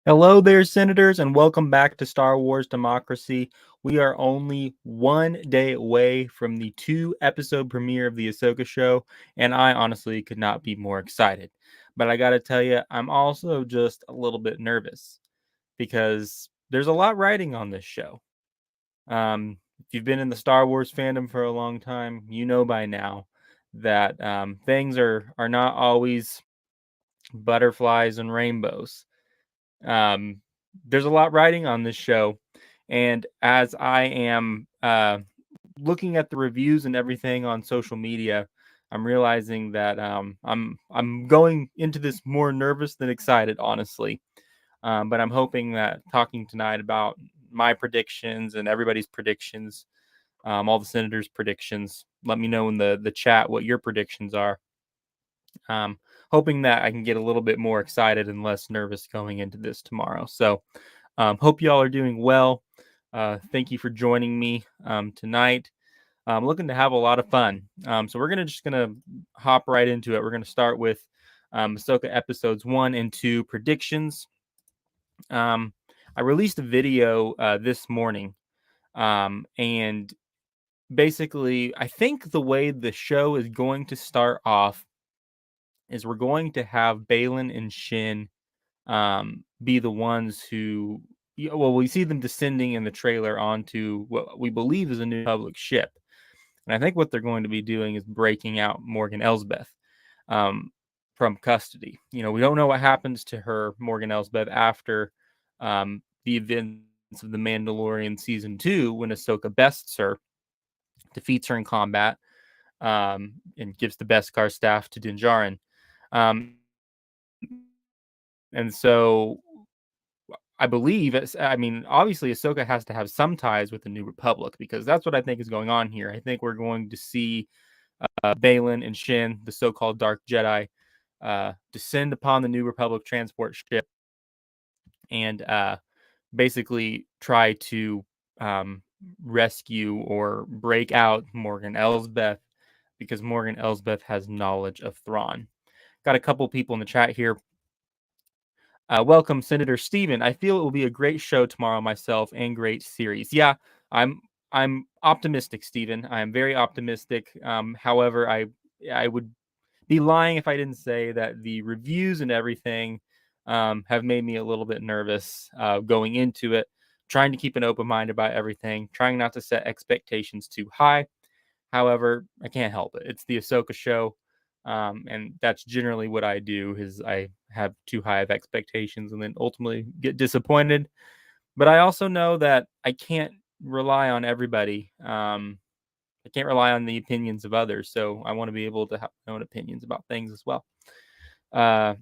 Hello there, Senators, and welcome back to Star Wars Democracy. We are only one day away from the 2-episode premiere of the Ahsoka show, and I honestly could not be more excited. But I gotta tell you, I'm also just a little bit nervous because there's a lot riding on this show. If you've been in the Star Wars fandom for a long time, you know by now that things are not always butterflies and rainbows. Um, there's a lot riding on this show, and as I am looking at the reviews and everything on social media, I'm realizing that I'm going into this more nervous than excited, honestly. But I'm hoping that talking tonight about my predictions and everybody's predictions, all the senators' predictions, let me know in the chat what your predictions are. Hoping that I can get a little bit more excited and less nervous going into this tomorrow. So, hope you all are doing well. Thank you for joining me tonight. I'm looking to have a lot of fun. So we're gonna hop right into it. We're gonna start with Ahsoka episodes 1 and 2 predictions. I released a video this morning, and basically, I think the way the show is going to start off is we're going to have Balin and Shin be the ones who, well, we see them descending in the trailer onto what we believe is a New Republic ship. And I think what they're going to be doing is breaking out Morgan Elsbeth um, from custody. We don't know what happens to her, Morgan Elsbeth, after the events of The Mandalorian Season 2 when Ahsoka bests her, defeats her in combat, and gives the Beskar staff to Din Djarin. And so I believe, obviously, Ahsoka has to have some ties with the New Republic because that's what I think is going on here. I think we're going to see Balin and Shin, the so-called Dark Jedi, descend upon the New Republic transport ship and basically try to rescue or break out Morgan Elsbeth because Morgan Elsbeth has knowledge of Thrawn. Got a couple people in the chat here. Welcome, Senator Stephen. I feel it will be a great show tomorrow myself and great series. Yeah, I'm optimistic, Stephen. I am very optimistic. However, I would be lying if I didn't say that the reviews and everything have made me a little bit nervous going into it. Trying to keep an open mind about everything, trying not to set expectations too high. However, I can't help it. It's the Ahsoka show. And that's generally what I do is I have too high of expectations and then ultimately get disappointed. But I also know that I can't rely on everybody. I can't rely on the opinions of others. So I want to be able to have my own opinions about things as well. Uh,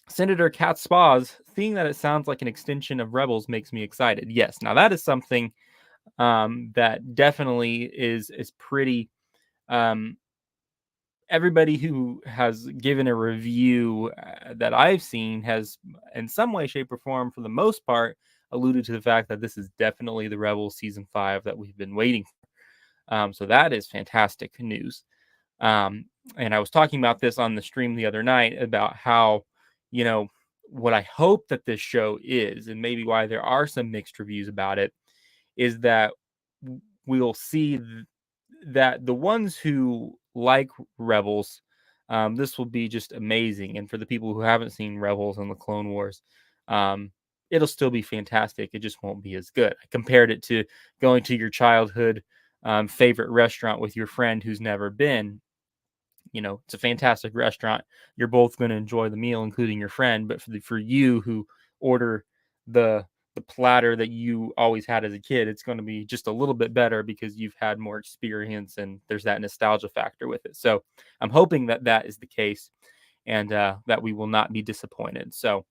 Senator Kat Spas, seeing that it sounds like an extension of Rebels makes me excited. Yes, now that is something that definitely is pretty. Um, Everybody who has given a review that I've seen has, in some way, shape, or form, for the most part, alluded to the fact that this is definitely the Rebels season 5 that we've been waiting for. So that is fantastic news. And I was talking about this on the stream the other night about how, you know, what I hope that this show is, and maybe why there are some mixed reviews about it, is that we'll see that the ones who like Rebels, this will be just amazing. And for the people who haven't seen Rebels and the Clone Wars, it'll still be fantastic. It just won't be as good. I compared it to going to your childhood favorite restaurant with your friend who's never been. It's a fantastic restaurant. You're both going to enjoy the meal, including your friend. But for you who order the platter that you always had as a kid, it's going to be just a little bit better because you've had more experience and there's that nostalgia factor with it. So I'm hoping that that is the case and that we will not be disappointed. So,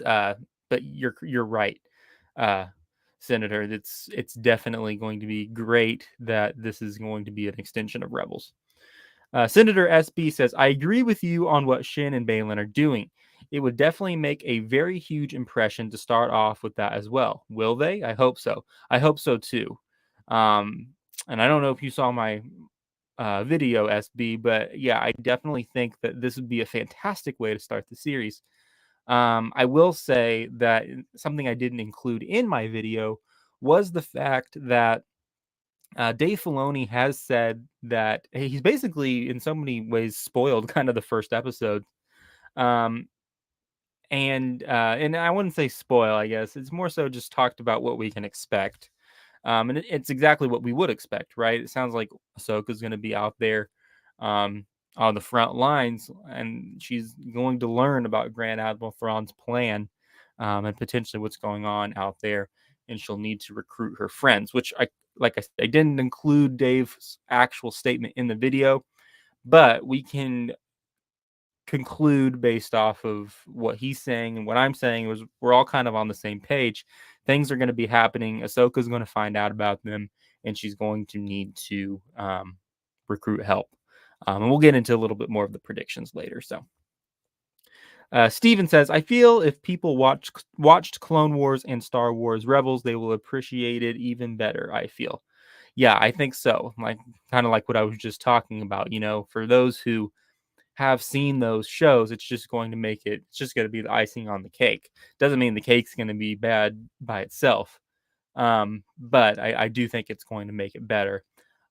but you're right, uh, Senator. It's definitely going to be great that this is going to be an extension of Rebels. Senator SB says, I agree with you on what Shin and Balin are doing. It would definitely make a very huge impression to start off with that as well. Will they? I hope so. I hope so too. And I don't know if you saw my video, SB, but yeah, I definitely think that this would be a fantastic way to start the series. I will say that something I didn't include in my video was the fact that Dave Filoni has said that he's basically, in so many ways, spoiled kind of the first episode. Um, and I wouldn't say spoil, I guess. It's more so just talked about what we can expect. And it's exactly what we would expect, right? It sounds like Ahsoka's going to be out there um, on the front lines, and she's going to learn about Grand Admiral Thrawn's plan and potentially what's going on out there. And she'll need to recruit her friends, which like I said, I didn't include Dave's actual statement in the video, but we can conclude based off of what he's saying and what I'm saying was we're all kind of on the same page. Things are going to be happening. Ahsoka's going to find out about them, and she's going to need to recruit help. And we'll get into a little bit more of the predictions later. So, Steven says, I feel if people watched Clone Wars and Star Wars Rebels, they will appreciate it even better, I feel. Yeah, I think so. Like, kind of like what I was just talking about. For those who have seen those shows, it's just going to it's just going to be the icing on the cake. Doesn't mean the cake's going to be bad by itself. But I do think it's going to make it better.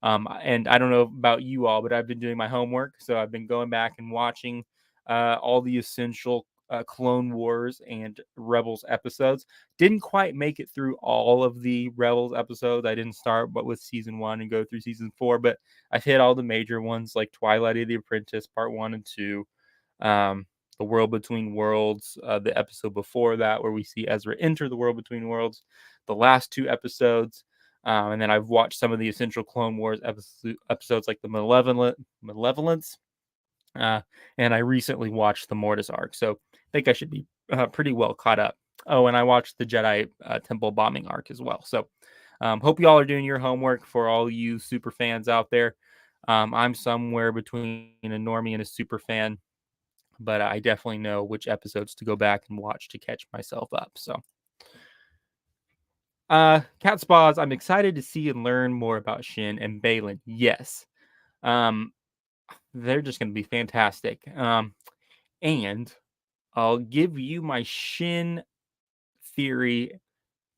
And I don't know about you all, but I've been doing my homework. So I've been going back and watching all the essential Clone Wars and Rebels episodes. Didn't quite make it through all of the Rebels episodes. I didn't start but with season 1 and go through season 4, but I've hit all the major ones like Twilight of the Apprentice, part 1 and 2. The World Between Worlds, the episode before that where we see Ezra enter the World Between Worlds, the last 2 episodes. And then I've watched some of the essential Clone Wars episodes like the Malevolence. And I recently watched the Mortis arc. So I think I should be pretty well caught up. Oh, and I watched the Jedi Temple bombing arc as well. So hope you all are doing your homework for all you super fans out there. I'm somewhere between a normie and a super fan, but I definitely know which episodes to go back and watch to catch myself up. So, Cat Spas, I'm excited to see and learn more about Shin and Balin. Yes. They're just going to be fantastic. And I'll give you my Shin theory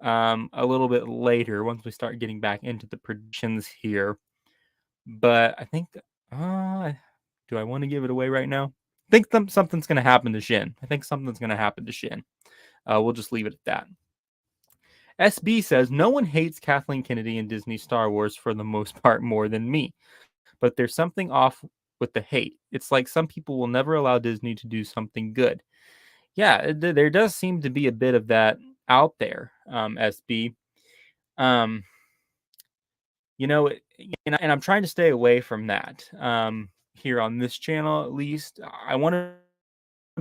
a little bit later once we start getting back into the predictions here. But I think, do I want to give it away right now? I think something's going to happen to Shin. We'll just leave it at that. SB says, no one hates Kathleen Kennedy in Disney Star Wars for the most part more than me. But there's something off with the hate. It's like some people will never allow Disney to do something good. Yeah, there does seem to be a bit of that out there, SB. And I'm trying to stay away from that here on this channel, at least. I want to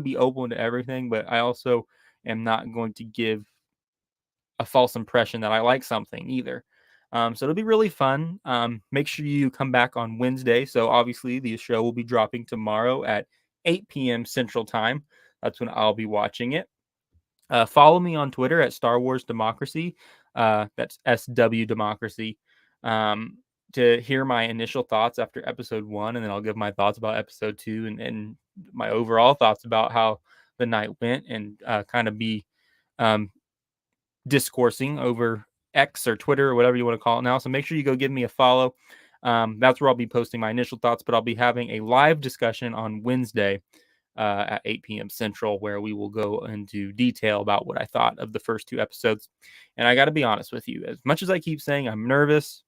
be open to everything, but I also am not going to give a false impression that I like something either. So it'll be really fun. Make sure you come back on Wednesday. So obviously the show will be dropping tomorrow at 8 p.m. Central Time. That's when I'll be watching it. Follow me on Twitter at Star Wars Democracy. That's SW Democracy. To hear my initial thoughts after episode 1, and then I'll give my thoughts about episode 2 and my overall thoughts about how the night went, and kind of be discoursing over X or Twitter or whatever you want to call it now. So make sure you go give me a follow. That's where I'll be posting my initial thoughts, but I'll be having a live discussion on Wednesday at 8 p.m. Central, where we will go into detail about what I thought of the first 2 episodes. And I got to be honest with you, as much as I keep saying I'm nervous,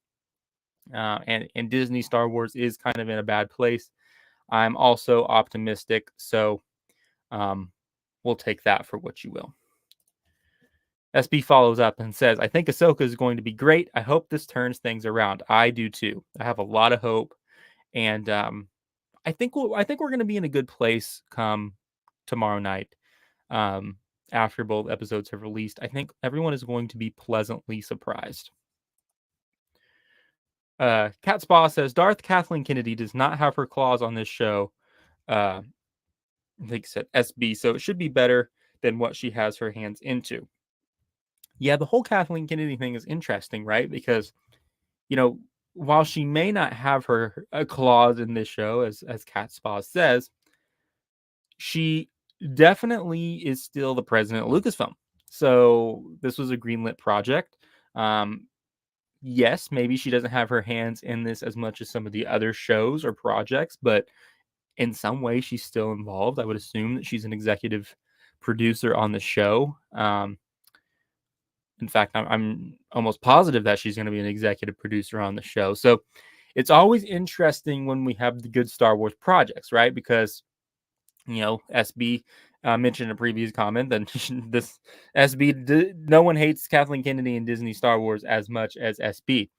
and Disney Star Wars is kind of in a bad place, I'm also optimistic. So we'll take that for what you will. SB follows up and says, I think Ahsoka is going to be great. I hope this turns things around. I do too. I have a lot of hope. And I think we're going to be in a good place come tomorrow night. After both episodes have released, I think everyone is going to be pleasantly surprised. Cat Spa says, Darth Kathleen Kennedy does not have her claws on this show. I think it said SB, so it should be better than what she has her hands into. Yeah, the whole Kathleen Kennedy thing is interesting, right? Because, while she may not have her claws in this show, as Cat Spa says, she definitely is still the president of Lucasfilm. So this was a greenlit project. Yes, maybe she doesn't have her hands in this as much as some of the other shows or projects, but in some way she's still involved. I would assume that she's an executive producer on the show. In fact, I'm almost positive that she's going to be an executive producer on the show. So it's always interesting when we have the good Star Wars projects, right? Because, SB mentioned in a previous comment that this no one hates Kathleen Kennedy and Disney Star Wars as much as SB.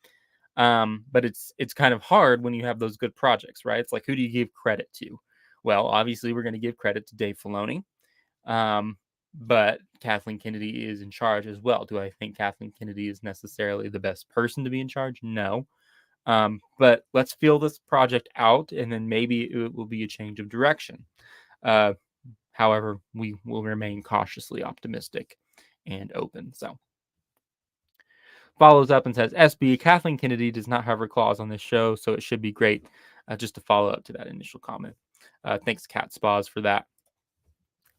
But it's kind of hard when you have those good projects, right? It's like, who do you give credit to? Well, obviously, we're going to give credit to Dave Filoni. But Kathleen Kennedy is in charge as well. Do I think Kathleen Kennedy is necessarily the best person to be in charge? No. But let's feel this project out, and then maybe it will be a change of direction. However, we will remain cautiously optimistic and open. So follows up and says, SB, Kathleen Kennedy does not have her claws on this show, so it should be great. Just to follow up to that initial comment. Thanks, Cat Spas, for that.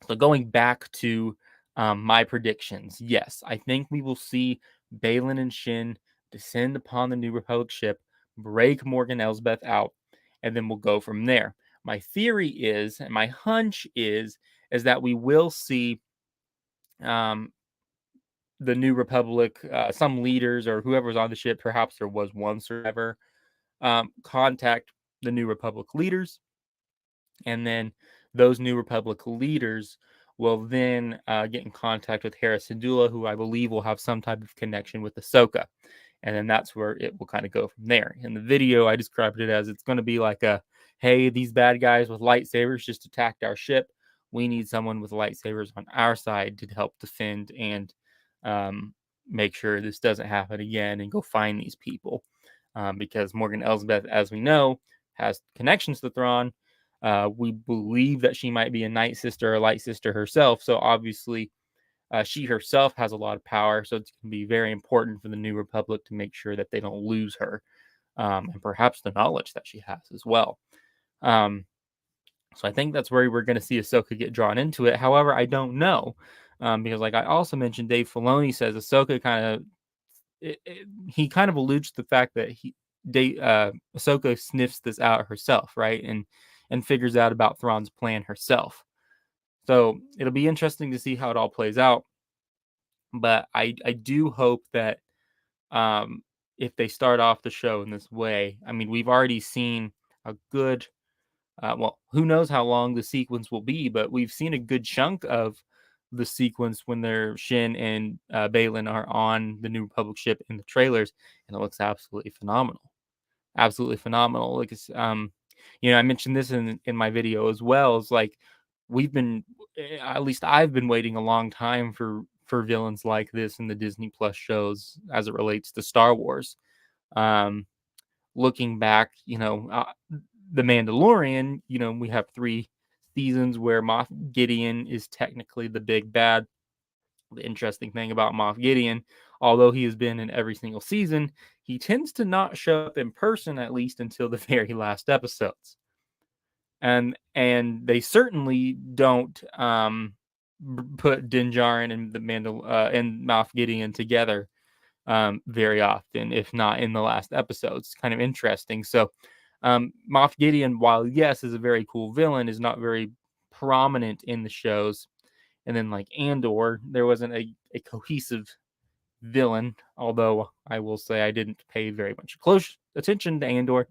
So going back to my predictions, yes, I think we will see Baylan and Shin descend upon the New Republic ship, break Morgan Elsbeth out, and then we'll go from there. My theory is, and my hunch is that we will see the New Republic, some leaders or whoever's on the ship, perhaps there was one survivor, contact the New Republic leaders, and then those New Republic leaders will then get in contact with Hera Syndulla, who I believe will have some type of connection with Ahsoka. And then that's where it will kind of go from there. In the video, I described it as it's going to be like hey, these bad guys with lightsabers just attacked our ship. We need someone with lightsabers on our side to help defend and make sure this doesn't happen again and go find these people. Because Morgan Elsbeth, as we know, has connections to Thrawn. We believe that she might be a Night Sister or Light Sister herself. So obviously, she herself has a lot of power. So it's going to be very important for the New Republic to make sure that they don't lose her, and perhaps the knowledge that she has as well. So I think that's where we're going to see Ahsoka get drawn into it. However, I don't know, because like I also mentioned, Dave Filoni says Ahsoka he kind of alludes to the fact that Ahsoka sniffs this out herself, right? And figures out about Thrawn's plan herself. So it'll be interesting to see how it all plays out. But I do hope that if they start off the show in this way, I mean, we've already seen a good, who knows how long the sequence will be, but we've seen a good chunk of the sequence when Shin and Baylan are on the New Republic ship in the trailers, and it looks absolutely phenomenal. Absolutely phenomenal. Like, I mentioned this in my video as well. It's like at least I've been waiting a long time for villains like this in the Disney Plus shows as it relates to Star Wars. Looking back, The Mandalorian, we have 3 seasons where Moff Gideon is technically the big bad. The interesting thing about Moff Gideon, although he has been in every single season, he tends to not show up in person, at least until the very last episodes. And they certainly don't put Din Djarin and and Moff Gideon together very often, if not in the last episodes. It's kind of interesting. So Moff Gideon, while yes is a very cool villain, is not very prominent in the shows. And then like Andor, there wasn't a cohesive villain, although I will say I didn't pay very much close attention to Andor,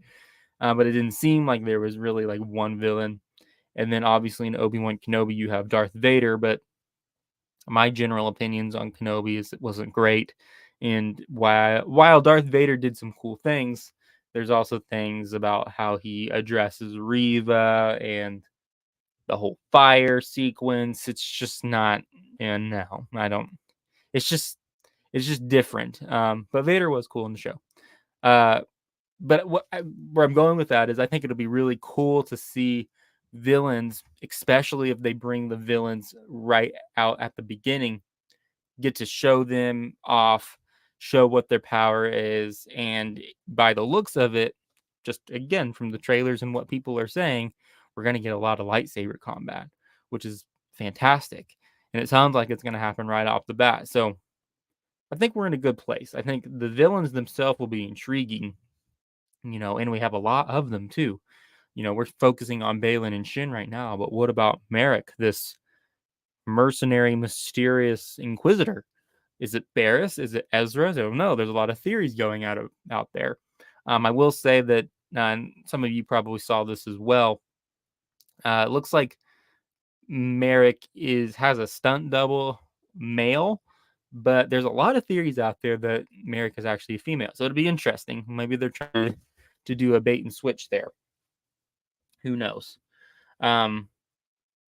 but it didn't seem like there was really like one villain. And then obviously in Obi-Wan Kenobi, you have Darth Vader, but my general opinions on Kenobi is it wasn't great. And while Darth Vader did some cool things, there's also things about how he addresses Reva and the whole fire sequence. It's just not, and no, I don't. It's just different. But Vader was cool in the show. But where I'm going with that is I think it'll be really cool to see villains, especially if they bring the villains right out at the beginning, get to show them off, show what their power is. And by the looks of it, just again, from the trailers and what people are saying, we're going to get a lot of lightsaber combat, which is fantastic. And it sounds like it's going to happen right off the bat. So I think we're in a good place. I think the villains themselves will be intriguing, and we have a lot of them too. We're focusing on Balin and Shin right now, but what about Merrick, this mercenary, mysterious inquisitor? Is it Barris? Is it Ezra? I don't know. There's a lot of theories going out there. I will say that, and some of you probably saw this as well. It looks like Merrick has a stunt double male, but there's a lot of theories out there that Merrick is actually a female. So it'll be interesting. Maybe they're trying to do a bait and switch there. Who knows? But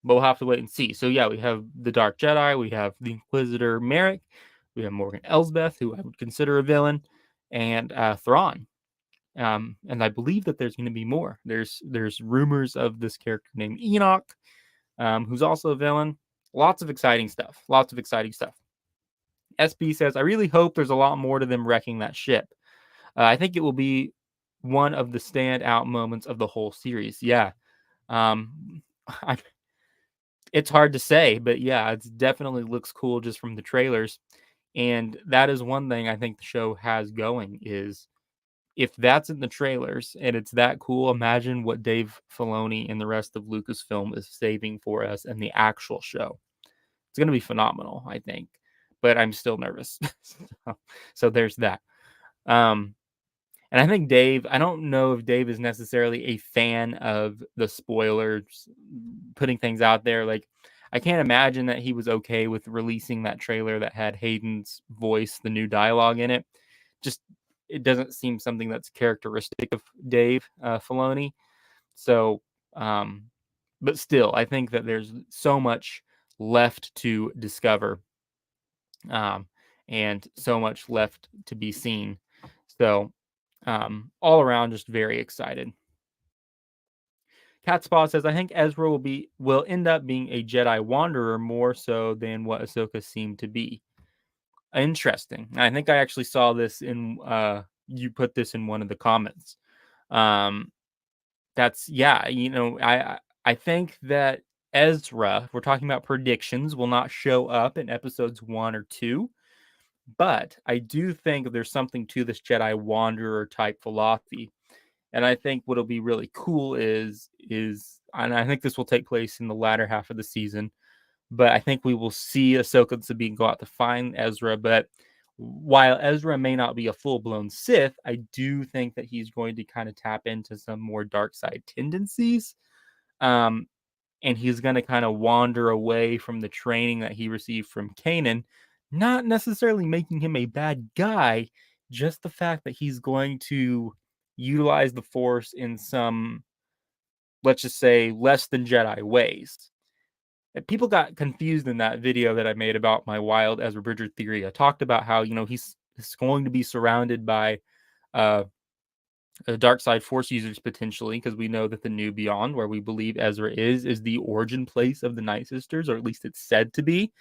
we'll have to wait and see. So yeah, we have the Dark Jedi, we have the Inquisitor Merrick, we have Morgan Elsbeth, who I would consider a villain, and Thrawn. And I believe that there's going to be more. There's rumors of this character named Enoch, who's also a villain. Lots of exciting stuff. Lots of exciting stuff. SB says, I really hope there's a lot more to them wrecking that ship. I think it will be one of the standout moments of the whole series. Yeah. It's hard to say, but yeah, it definitely looks cool just from the trailers. And that is one thing I think the show has going is if that's in the trailers and it's that cool, imagine what Dave Filoni and the rest of Lucasfilm is saving for us in the actual show. It's going to be phenomenal, I think, but I'm still nervous. So there's that. And I think Dave, I don't know if Dave is necessarily a fan of the spoilers, putting things out there. Like, I can't imagine that he was okay with releasing that trailer that had Hayden's voice, the new dialogue in it. Just, it doesn't seem something that's characteristic of Dave Filoni. So, but still, I think that there's so much left to discover, and so much left to be seen. So, all around, just very excited. Catspaw says, I think Ezra will end up being a Jedi Wanderer more so than what Ahsoka seemed to be. Interesting. I think I actually saw this in you put this in one of the comments. That's yeah, I think that Ezra, if we're talking about predictions, will not show up in episodes 1 or 2. But I do think there's something to this Jedi Wanderer type philosophy. And I think what'll be really cool is, and I think this will take place in the latter half of the season, but I think we will see Ahsoka and Sabine go out to find Ezra. But while Ezra may not be a full-blown Sith, I do think that he's going to kind of tap into some more dark side tendencies. And he's going to kind of wander away from the training that he received from Kanan, not necessarily making him a bad guy, just the fact that he's going to utilize the Force in some, let's just say, less than Jedi ways. And people got confused in that video that I made about my wild Ezra Bridger theory. I talked about how, he's going to be surrounded by dark side Force users potentially, because we know that the New Beyond, where we believe Ezra is the origin place of the Night Sisters, or at least it's said to be.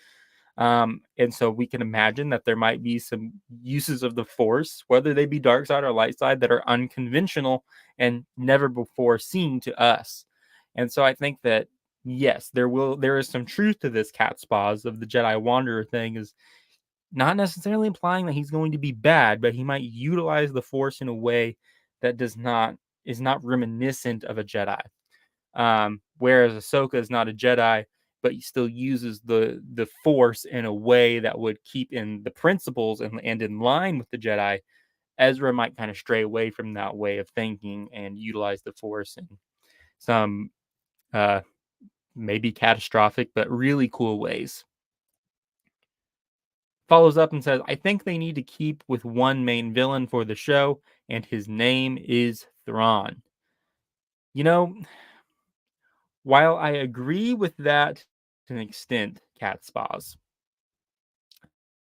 And so we can imagine that there might be some uses of the Force, whether they be dark side or light side, that are unconventional and never before seen to us. And so I think that yes, there is some truth to this Catspaws of the Jedi Wanderer thing, is not necessarily implying that he's going to be bad, but he might utilize the Force in a way that is not reminiscent of a Jedi. Whereas Ahsoka is not a Jedi, but he still uses the Force in a way that would keep in the principles and in line with the Jedi. Ezra might kind of stray away from that way of thinking and utilize the Force in some maybe catastrophic, but really cool ways. Follows up and says, I think they need to keep with one main villain for the show, and his name is Thrawn. While I agree with that to an extent, Catspaws,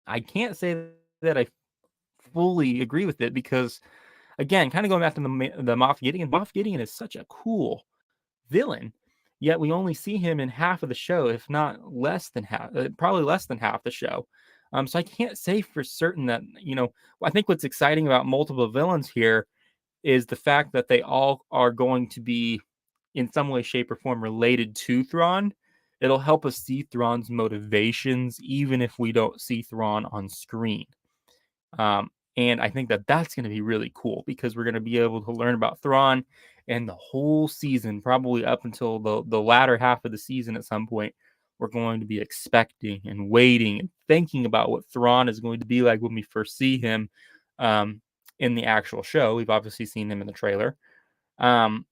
I can't say that I fully agree with it because, again, kind of going back to the Moff Gideon is such a cool villain, yet we only see him in half of the show, if not less than half, probably less than half the show. So I can't say for certain that, I think what's exciting about multiple villains here is the fact that they all are going to be in some way, shape, or form related to Thrawn, it'll help us see Thrawn's motivations, even if we don't see Thrawn on screen. And I think that that's going to be really cool because we're going to be able to learn about Thrawn and the whole season, probably up until the latter half of the season at some point. We're going to be expecting and waiting and thinking about what Thrawn is going to be like when we first see him in the actual show. We've obviously seen him in the trailer. And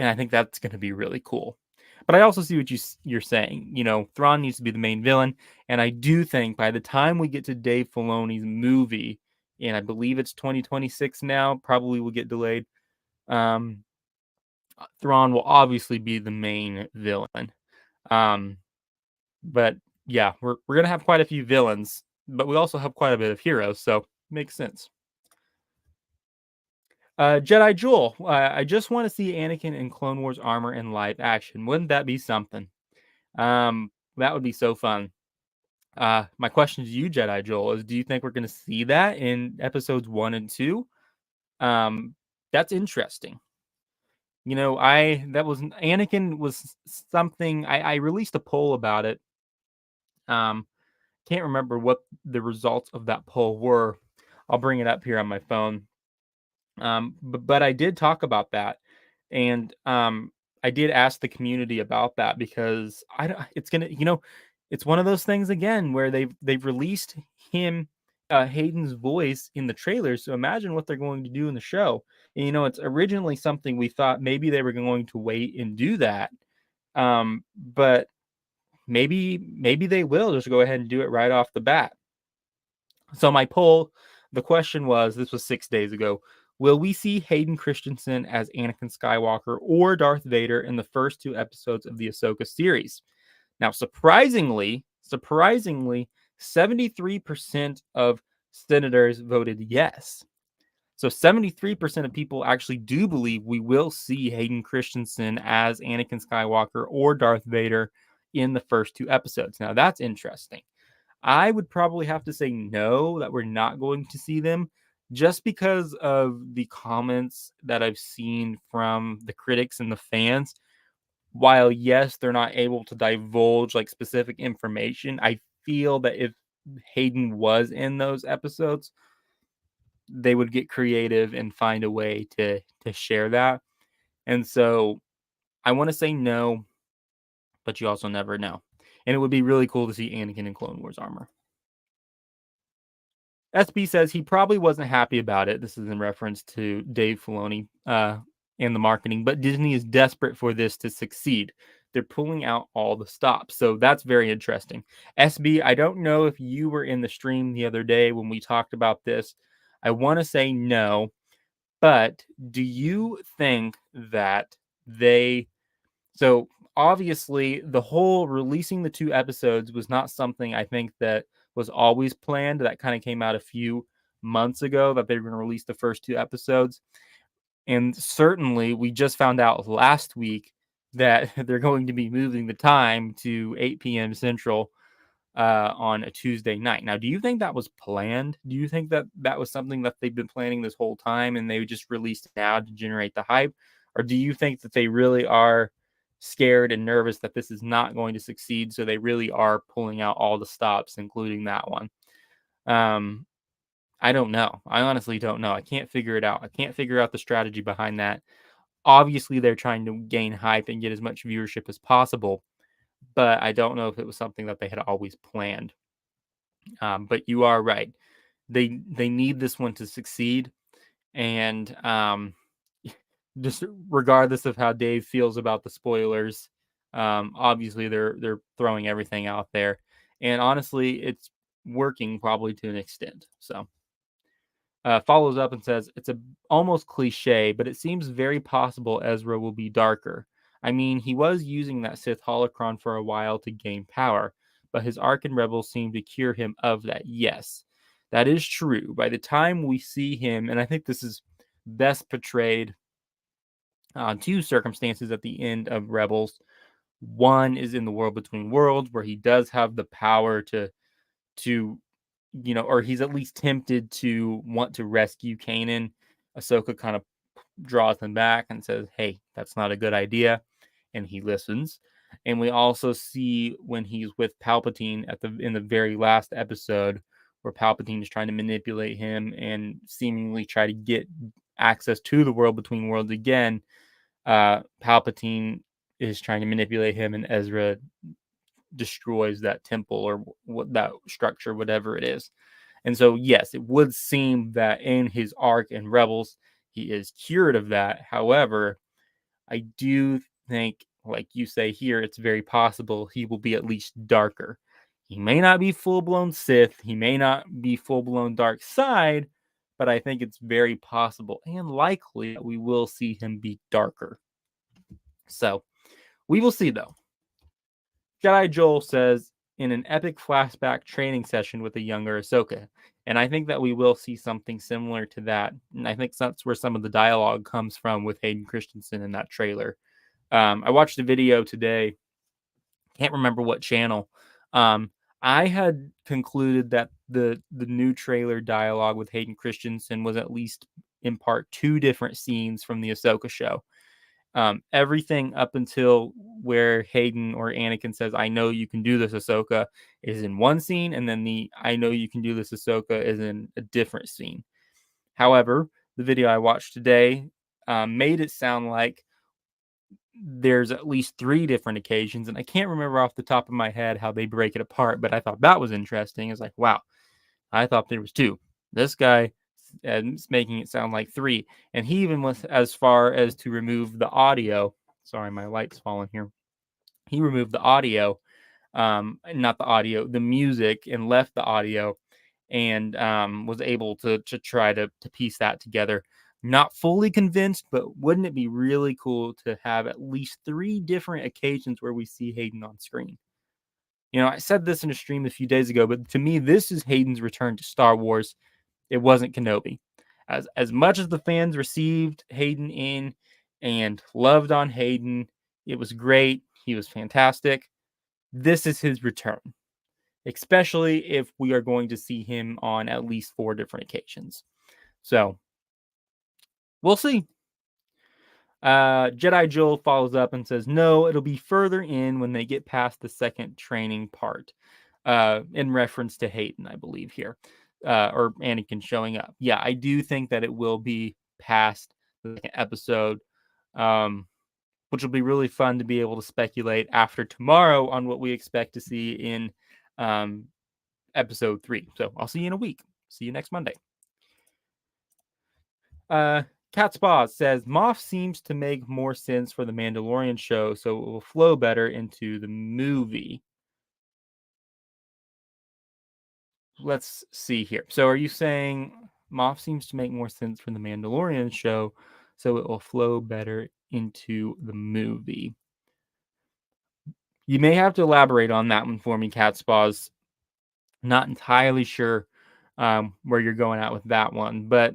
I think that's going to be really cool. But I also see what you're saying. You know, Thrawn needs to be the main villain, and I do think by the time we get to Dave Filoni's movie, and I believe it's 2026 now, probably will get delayed. Um, Thrawn will obviously be the main villain. Um, but yeah, we're gonna have quite a few villains, but we also have quite a bit of heroes, so makes sense. Jedi Joel, I just want to see Anakin in Clone Wars armor in live action. Wouldn't that be something? That would be so fun. My question to you, Jedi Joel, is: do you think we're going to see that in episodes 1 and 2? Um, that's interesting. You know, Anakin was something I released a poll about it. Um, can't remember what the results of that poll were. I'll bring it up here on my phone. But I did talk about that, and I did ask the community about that because I don't, it's gonna, it's one of those things again where they've released him, Hayden's voice in the trailer. So imagine what they're going to do in the show. And, it's originally something we thought maybe they were going to wait and do that, but maybe they will just go ahead and do it right off the bat. So my poll, the question was, this was 6 days ago, will we see Hayden Christensen as Anakin Skywalker or Darth Vader in the first 2 episodes of the Ahsoka series? Now, surprisingly, 73% of senators voted yes. So 73% of people actually do believe we will see Hayden Christensen as Anakin Skywalker or Darth Vader in the first 2 episodes. Now, that's interesting. I would probably have to say no, that we're not going to see them, just because of the comments that I've seen from the critics and the fans. While, yes, they're not able to divulge like specific information, I feel that if Hayden was in those episodes, they would get creative and find a way to share that. And so I want to say no, but you also never know. And it would be really cool to see Anakin in Clone Wars armor. SB says he probably wasn't happy about it. This is in reference to Dave Filoni and the marketing, but Disney is desperate for this to succeed. They're pulling out all the stops. So that's very interesting. SB, I don't know if you were in the stream the other day when we talked about this. I want to say no, but do you think that so obviously the whole releasing the 2 episodes was not something I think that was always planned. That kind of came out a few months ago that they were going to release the first 2 episodes. And certainly we just found out last week that they're going to be moving the time to 8 p.m. Central on a Tuesday night. Now, do you think that was planned? Do you think that that was something that they've been planning this whole time and they just released it now to generate the hype? Or do you think that they really are scared and nervous that this is not going to succeed, so they really are pulling out all the stops, including that one? I don't know. I honestly don't know. I can't figure it out. I can't figure out the strategy behind that. Obviously, they're trying to gain hype and get as much viewership as possible, but I don't know if it was something that they had always planned. But you are right. They need this one to succeed, and just regardless of how Dave feels about the spoilers, obviously they're throwing everything out there, and honestly, it's working probably to an extent. So. Follows up and says, it's almost cliche, but it seems very possible Ezra will be darker. I mean, he was using that Sith holocron for a while to gain power, but his arc in Rebels seemed to cure him of that. Yes, that is true. By the time we see him, and I think this is best portrayed on 2 circumstances at the end of Rebels. One is in the World Between Worlds, where he does have the power to or he's at least tempted to want to rescue Kanan. Ahsoka kind of draws him back and says, hey, that's not a good idea. And he listens. And we also see when he's with Palpatine in the very last episode, where Palpatine is trying to manipulate him and seemingly try to get access to the world between worlds again. Palpatine is trying to manipulate him, and Ezra destroys that temple or what that structure, whatever it is. And so, yes, it would seem that in his arc in Rebels, he is cured of that. However, I do think, like you say here, it's very possible he will be at least darker. He may not be full blown Sith, he may not be full blown dark side, but I think it's very possible and likely that we will see him be darker. So we will see, though. Jedi Joel says, in an epic flashback training session with a younger Ahsoka. And I think that we will see something similar to that. And I think that's where some of the dialogue comes from with Hayden Christensen in that trailer. I watched a video today. Can't remember what channel. I had concluded that the new trailer dialogue with Hayden Christensen was at least in part 2 different scenes from the Ahsoka show. Everything up until where Hayden or Anakin says, "I know you can do this, Ahsoka," is in one scene, and then the "I know you can do this, Ahsoka" is in a different scene. However, the video I watched today made it sound like there's at least 3 different occasions, and I can't remember off the top of my head how they break it apart, but I thought that was interesting. It's like, wow, I thought there was 2. This guy is making it sound like 3, and he even went as far as to remove the audio. Sorry, my light's falling here. He removed the audio, not the audio, the music, and left the audio, and was able to try to piece that together. Not fully convinced, but wouldn't it be really cool to have at least 3 different occasions where we see Hayden on screen? You know, I said this in a stream a few days ago, but to me, this is Hayden's return to Star Wars. It wasn't Kenobi. As much as the fans received Hayden in and loved on Hayden, it was great. He was fantastic. This is his return, especially if we are going to see him on at least 4 different occasions. So we'll see. Jedi Joel follows up and says, no, it'll be further in when they get past the second training part, in reference to Hayden, I believe here, or Anakin showing up. Yeah, I do think that it will be past the second episode, which will be really fun to be able to speculate after tomorrow on what we expect to see in episode 3. So I'll see you in a week. See you next Monday. Cat Spa says Moff seems to make more sense for the Mandalorian show, so it will flow better into the movie. Let's see here. So are you saying Moff seems to make more sense for the Mandalorian show, so it will flow better into the movie? You may have to elaborate on that one for me, Cat Spas. Not entirely sure where you're going at with that one, but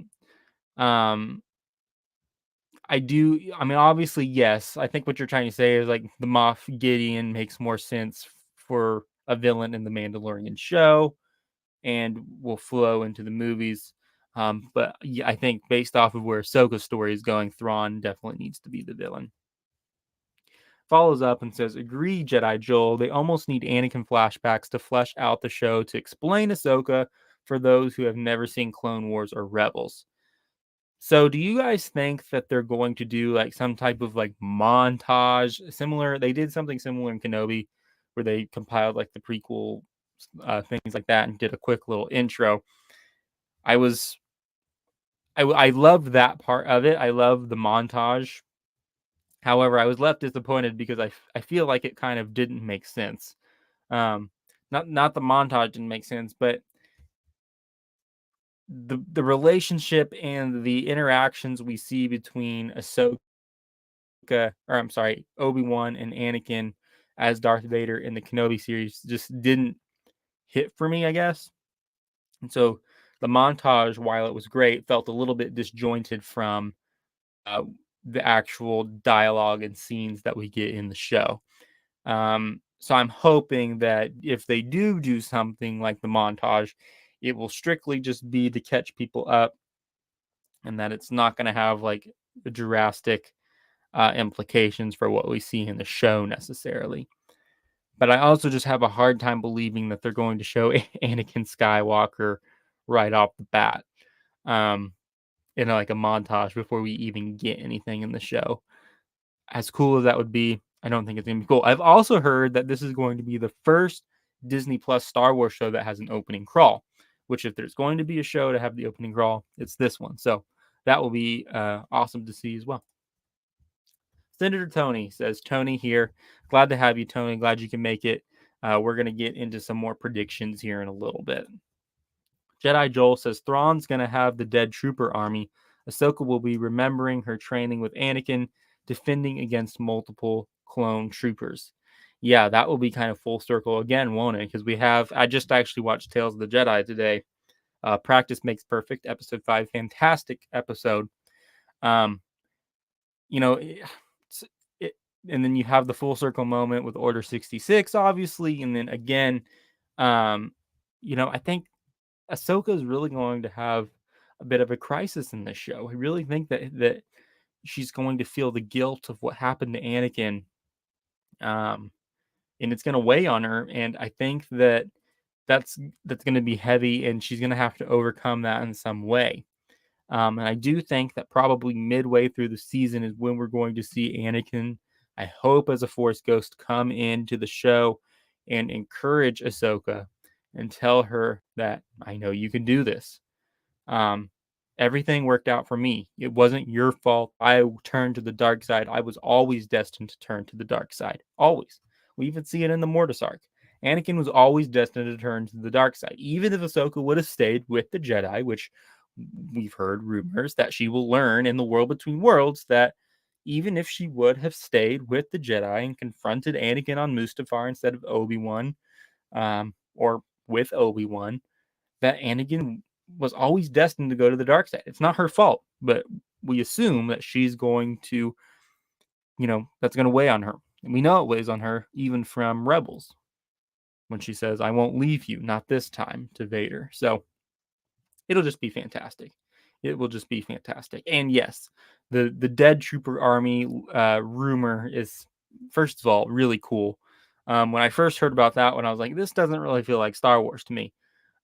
I mean, obviously, yes. I think what you're trying to say is like the Moff Gideon makes more sense for a villain in the Mandalorian show and will flow into the movies. But yeah, I think based off of where Ahsoka's story is going, Thrawn definitely needs to be the villain. Follows up and says, agree, Jedi Joel. They almost need Anakin flashbacks to flesh out the show to explain Ahsoka for those who have never seen Clone Wars or Rebels. So do you guys think that they're going to do like some type of like montage similar? They did something similar in Kenobi where they compiled like the prequel things like that and did a quick little intro. I loved that part of it. I loved the montage. However, I was left disappointed because I feel like it kind of didn't make sense. Not the montage didn't make sense, but the relationship and the interactions we see between Ahsoka, or I'm sorry, Obi-Wan and Anakin as Darth Vader in the Kenobi series just didn't hit for me, I guess. And so the montage, while it was great, felt a little bit disjointed from the actual dialogue and scenes that we get in the show. So I'm hoping that if they do something like the montage, it will strictly just be to catch people up and that it's not going to have like drastic implications for what we see in the show necessarily. But I also just have a hard time believing that they're going to show Anakin Skywalker right off the bat, um, in like a montage before we even get anything in the show. As cool as that would be, I don't think it's gonna be cool. I've also heard that this is going to be the first Disney Plus Star Wars show that has an opening crawl, which if there's going to be a show to have the opening crawl, it's this one. So that will be awesome to see as well. Senator Tony says, Tony here. Glad to have you, Tony. Glad you can make it. We're going to get into some more predictions here in a little bit. Jedi Joel says, Thrawn's going to have the dead trooper army. Ahsoka will be remembering her training with Anakin, defending against multiple clone troopers. Yeah, that will be kind of full circle again, won't it? Because I just actually watched Tales of the Jedi today. Practice makes perfect, episode 5. Fantastic episode. Um, you know, it, and then you have the full circle moment with Order 66, obviously, and then again, um, I think Ahsoka is really going to have a bit of a crisis in this show. I really think that she's going to feel the guilt of what happened to Anakin, um, and it's going to weigh on her. And I think that's going to be heavy, and she's going to have to overcome that in some way. And I do think that probably midway through the season is when we're going to see Anakin, I hope, as a Force ghost, come into the show and encourage Ahsoka and tell her that I know you can do this. Everything worked out for me. It wasn't your fault. I turned to the dark side. I was always destined to turn to the dark side. Always. We even see it in the Mortis arc. Anakin was always destined to turn to the dark side. Even if Ahsoka would have stayed with the Jedi, which we've heard rumors that she will learn in the World Between Worlds, that even if she would have stayed with the Jedi and confronted Anakin on Mustafar instead of Obi-Wan, or with Obi-Wan, that Anakin was always destined to go to the dark side. It's not her fault, but we assume that she's going to, that's going to weigh on her. And we know it weighs on her even from Rebels when she says, I won't leave you, not this time, to Vader. So it'll just be fantastic. It will just be fantastic. And yes, the dead trooper army rumor is, first of all, really cool. When I first heard about that one, I was like, this doesn't really feel like Star Wars to me.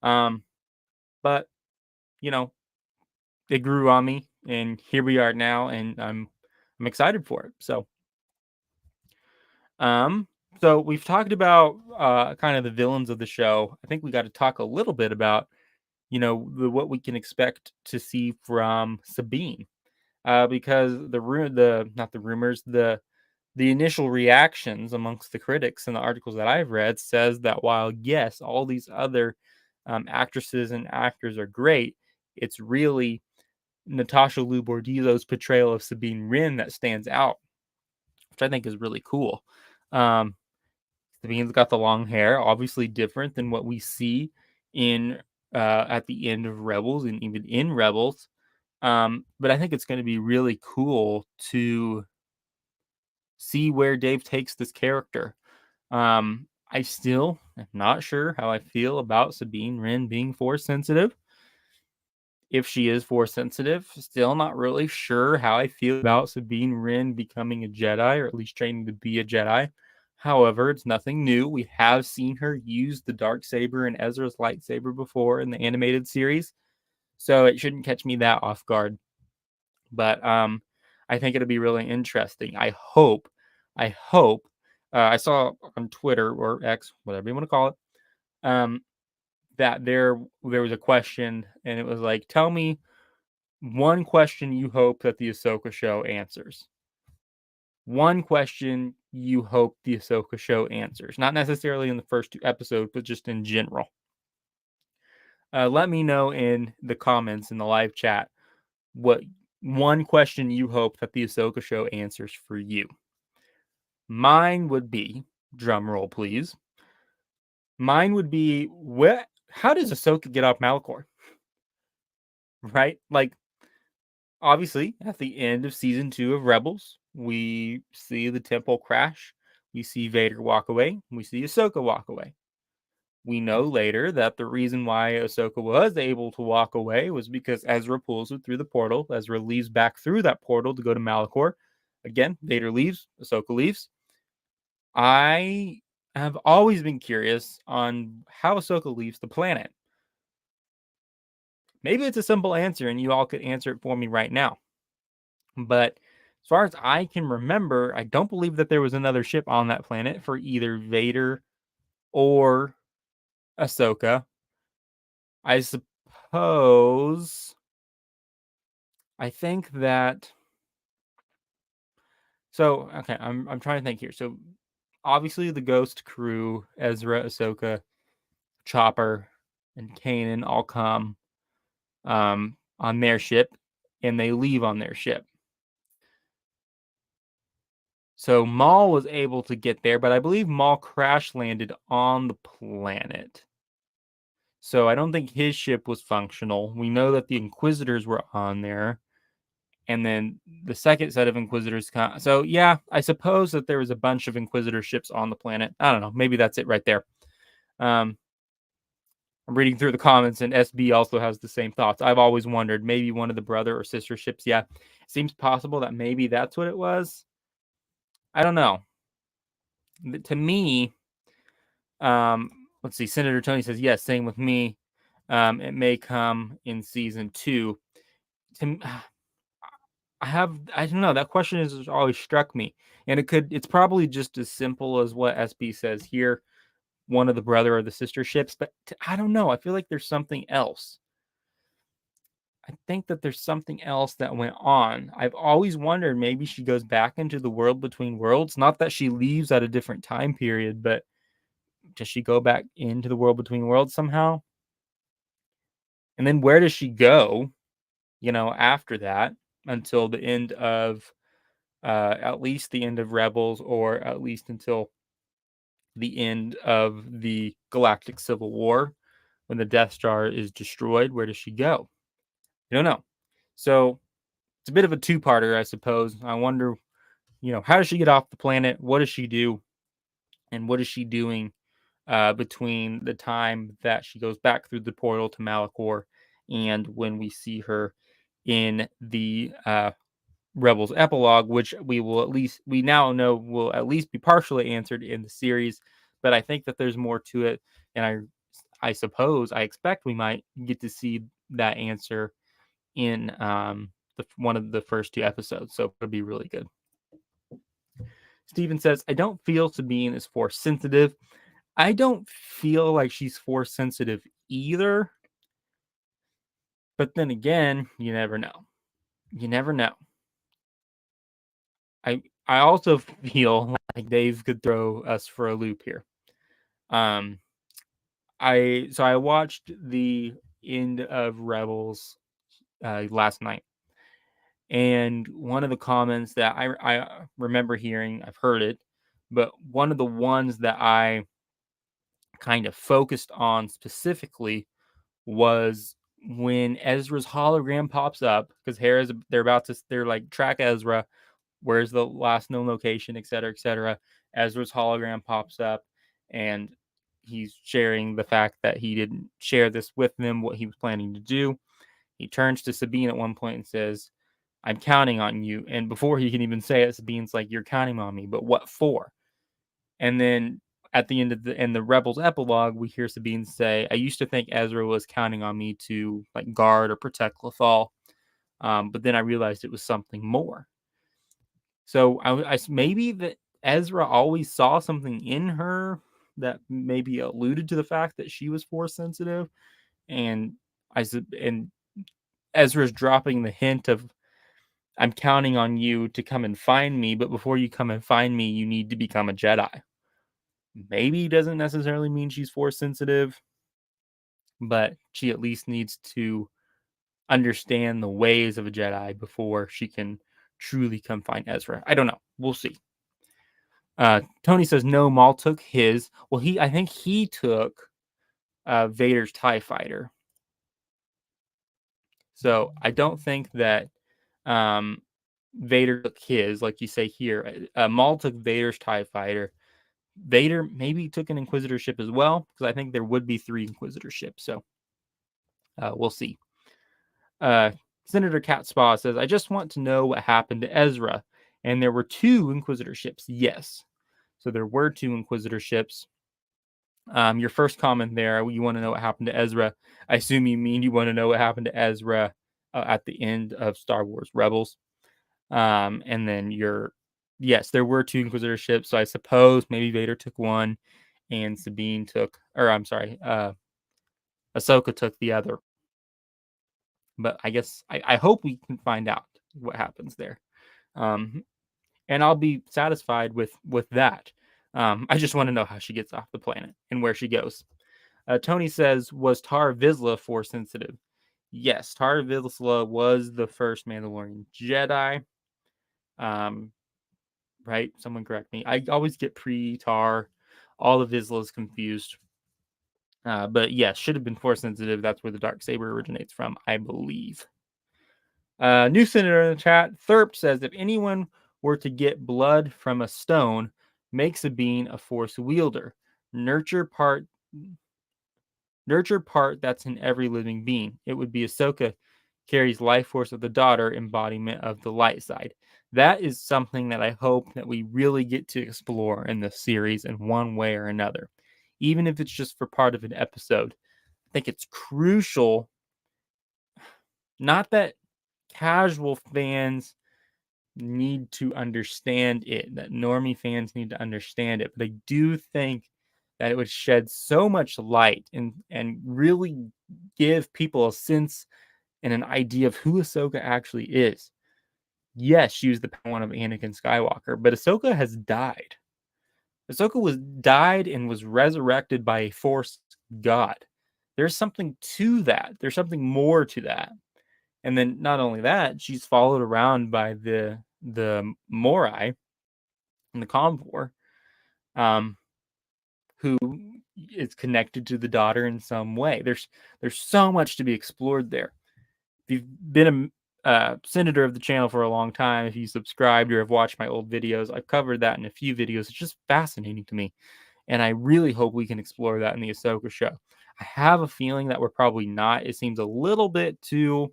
But it grew on me, and here we are now, and I'm excited for it. So we've talked about kind of the villains of the show. I think we got to talk a little bit about what we can expect to see from Sabine, because the initial reactions amongst the critics and the articles that I've read says that while yes, all these other actresses and actors are great, it's really Natasha Liu Bordillo's portrayal of Sabine Wren that stands out, which I think is really cool. Sabine's got the long hair, obviously different than what we see in at the end of Rebels and even in Rebels. But I think it's going to be really cool to see where Dave takes this character. I still am not sure how I feel about Sabine Wren being Force sensitive. If she is Force sensitive, still not really sure how I feel about Sabine Wren becoming a Jedi, or at least training to be a Jedi. However, it's nothing new. We have seen her use the Darksaber and Ezra's lightsaber before in the animated series, so it shouldn't catch me that off guard. But I think it'll be really interesting. I hope. I saw on Twitter or X, whatever you want to call it, that there was a question, and it was like, tell me one question you hope that the Ahsoka show answers. One question you hope the Ahsoka show answers. Not necessarily in the first 2 episodes, but just in general. Let me know in the comments in the live chat what one question you hope that the Ahsoka show answers for you. Mine would be, drum roll please. Mine would be, how does Ahsoka get off Malachor? Right? Like, obviously, at the end of season 2 of Rebels, we see the temple crash. We see Vader walk away. We see Ahsoka walk away. We know later that the reason why Ahsoka was able to walk away was because Ezra pulls her through the portal. Ezra leaves back through that portal to go to Malachor. Again, Vader leaves. Ahsoka leaves. I have always been curious on how Ahsoka leaves the planet. Maybe it's a simple answer and you all could answer it for me right now. But as far as I can remember, I don't believe that there was another ship on that planet for either Vader or Ahsoka. I suppose. I think that. So okay, I'm trying to think here. So obviously the Ghost crew, Ezra, Ahsoka, Chopper, and Kanan all come on their ship, and they leave on their ship. So Maul was able to get there, but I believe Maul crash landed on the planet. So I don't think his ship was functional. We know that the Inquisitors were on there, and then the second set of Inquisitors. So yeah, I suppose that there was a bunch of Inquisitor ships on the planet. I don't know. Maybe that's it right there. Um, I'm reading through the comments, and SB also has the same thoughts. I've always wondered maybe one of the brother or sister ships. Yeah, it seems possible that maybe that's what it was. I don't know. To me, let's see. Senator Tony says yes. Same with me. It may come in season 2. To, I don't know. That question has always struck me, and it's probably just as simple as what SB says here. One of the brother or the sister ships, but I don't know. I feel like there's something else. I think that there's something else that went on. I've always wondered maybe she goes back into the world between worlds. Not that she leaves at a different time period, but does she go back into the world between worlds somehow? And then where does she go, after that until the end of at least the end of Rebels, or at least until the end of the Galactic Civil War when the Death Star is destroyed? Where does she go? I don't know. So it's a bit of a two-parter, I suppose. I wonder, how does she get off the planet? What does she do? And what is she doing between the time that she goes back through the portal to Malachor and when we see her in the Rebels epilogue, which we now know will at least be partially answered in the series. But I think that there's more to it, and I expect we might get to see that answer in one of the first 2 episodes. So it'll be really good. Steven says, I don't feel Sabine is force sensitive. I don't feel like she's force sensitive either. But then again, you never know. You never know. I also feel like Dave could throw us for a loop here. I watched the end of Rebels last night, and one of the comments that I remember hearing, I've heard it, but one of the ones that I kind of focused on specifically was when Ezra's hologram pops up, because they're like, track Ezra, where's the last known location, et cetera, et cetera. Ezra's hologram pops up, and he's sharing the fact that he didn't share this with them, what he was planning to do. He turns to Sabine at one point and says, I'm counting on you. And before he can even say it, Sabine's like, you're counting on me, but what for? And then at the end of the Rebels epilogue, we hear Sabine say, I used to think Ezra was counting on me to like guard or protect Lothal. But then I realized it was something more. So I maybe that Ezra always saw something in her that maybe alluded to the fact that she was force sensitive, and and Ezra's dropping the hint of, I'm counting on you to come and find me, but before you come and find me, you need to become a Jedi. Maybe doesn't necessarily mean she's force sensitive, but she at least needs to understand the ways of a Jedi before she can truly come find Ezra. I don't know. We'll see. Tony says no, Maul took his. Well, I think he took Vader's TIE fighter. So I don't think that Vader took his, like you say here. Maul took Vader's TIE fighter. Vader maybe took an Inquisitor ship as well, because I think there would be 3 Inquisitor ships. So we'll see. Senator Catspaw says, I just want to know what happened to Ezra. And there were 2 Inquisitor ships. Yes. So there were 2 Inquisitor ships. Your first comment there, you want to know what happened to Ezra. I assume you mean you want to know what happened to Ezra at the end of Star Wars Rebels. And then yes, there were 2 Inquisitor ships. So I suppose maybe Vader took one and Sabine took, or I'm sorry, Ahsoka took the other. But I guess I hope we can find out what happens there. And I'll be satisfied with that. I just want to know how she gets off the planet and where she goes. Tony says, was Tar Vizsla Force sensitive? Yes, Tar Vizsla was the first Mandalorian Jedi. Right? Someone correct me. I always get pre-Tar, all of Vizsla's confused. But yes, should have been Force sensitive. That's where the dark saber originates from, I believe. New senator in the chat, Thurp says, if anyone were to get blood from a stone, make Sabine a Force wielder. Nurture part that's in every living being. It would be Ahsoka carries life force of the daughter, embodiment of the light side. That is something that I hope that we really get to explore in this series in one way or another, even if it's just for part of an episode. I think it's crucial, not that casual fans need to understand it, that normie fans need to understand it, but I do think that it would shed so much light and really give people a sense and an idea of who Ahsoka actually is. Yes, she was the Padawan of Anakin Skywalker, but Ahsoka has died. Ahsoka was died and was resurrected by a Force god. There's something to that. There's something more to that. And then not only that, she's followed around by the Morai and the Convor, who is connected to the daughter in some way. There's so much to be explored there. If you've been a senator of the channel for a long time, if you subscribed or have watched my old videos, I've covered that in a few videos. It's just fascinating to me. And I really hope we can explore that in the Ahsoka show. I have a feeling that we're probably not. It seems a little bit too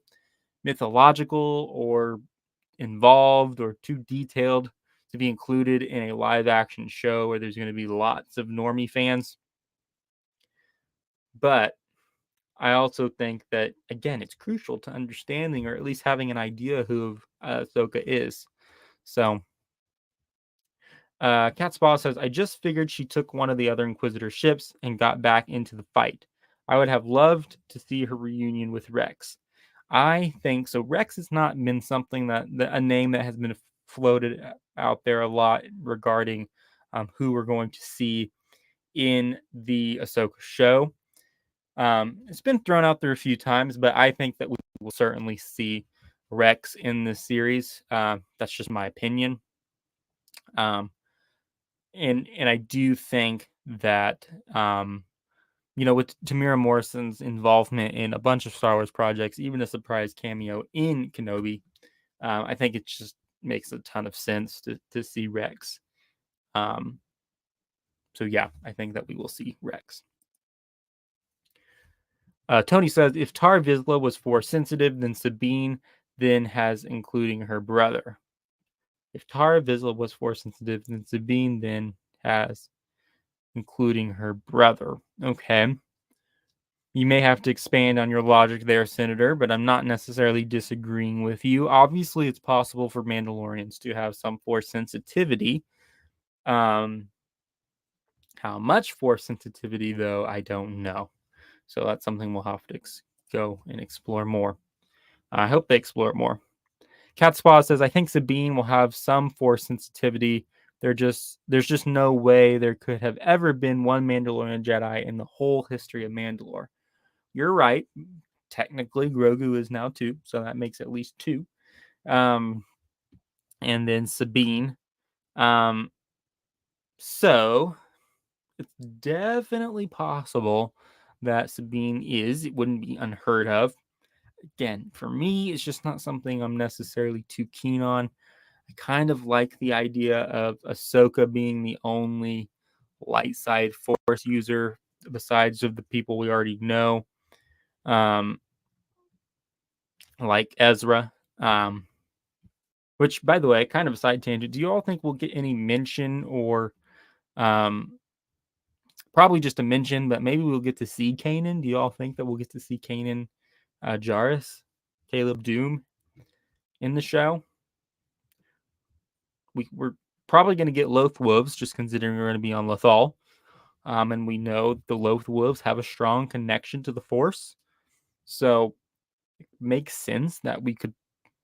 mythological or involved or too detailed to be included in a live action show where there's going to be lots of normie fans. But I also think that, again, it's crucial to understanding or at least having an idea who Ahsoka is. So, Cat Spa says, I just figured she took one of the other Inquisitor ships and got back into the fight. I would have loved to see her reunion with Rex. I think so. Rex has not been something that a name that has been floated out there a lot regarding who we're going to see in the Ahsoka show. It's been thrown out there a few times, but I think that we will certainly see Rex in this series. That's just my opinion. And I do think that with Tamira Morrison's involvement in a bunch of Star Wars projects, even a surprise cameo in Kenobi, I think it just makes a ton of sense to see Rex. So yeah, I think that we will see Rex. Tony says, if Tar Vizsla was Force sensitive, then Sabine then has including her brother. If Tar Vizsla was Force sensitive, then Sabine then has including her brother. Okay. You may have to expand on your logic there, Senator, but I'm not necessarily disagreeing with you. Obviously, it's possible for Mandalorians to have some Force sensitivity. How much Force sensitivity, though, I don't know. So that's something we'll have to go and explore more. I hope they explore it more. Cat Spa says, I think Sabine will have some Force sensitivity. There's just no way there could have ever been one Mandalorian Jedi in the whole history of Mandalore. You're right. Technically, Grogu is now 2, so that makes at least 2. And then Sabine. So it's definitely possible that Sabine is. It wouldn't be unheard of. Again, for me, it's just not something I'm necessarily too keen on. I kind of like the idea of Ahsoka being the only light side Force user besides of the people we already know, like Ezra. Which, by the way, kind of a side tangent. Do you all think we'll get any mention or Probably just a mention, but maybe we'll get to see Kanan. Do you all think that we'll get to see Kanan Jarrus, Caleb Doom in the show? We're probably going to get Loth Wolves, just considering we're going to be on Lothal. And we know the Loth Wolves have a strong connection to the Force. So it makes sense that we could